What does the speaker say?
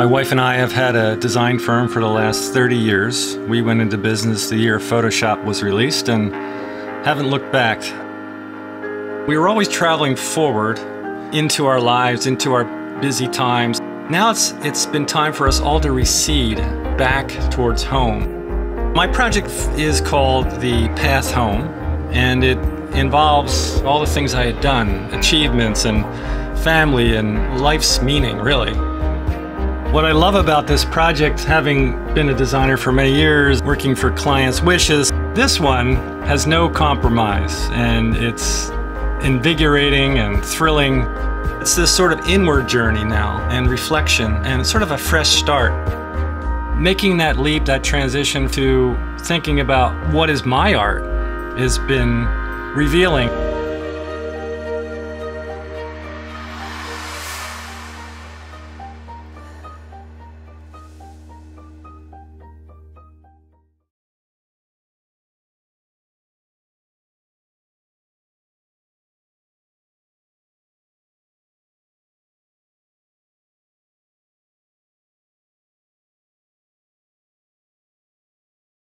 My wife and I have had a design firm for the last 30 years. We went into business the year Photoshop was released and haven't looked back. We were always traveling forward into our lives, into our busy times. Now it's been time for us all to recede back towards home. My project is called The Path Home, and it involves all the things I had done, achievements and family and life's meaning, really. What I love about this project, having been a designer for many years, working for clients' wishes, this one has no compromise, and it's invigorating and thrilling. It's this sort of inward journey now, and reflection, and sort of a fresh start. Making that leap, that transition to thinking about what is my art has been revealing.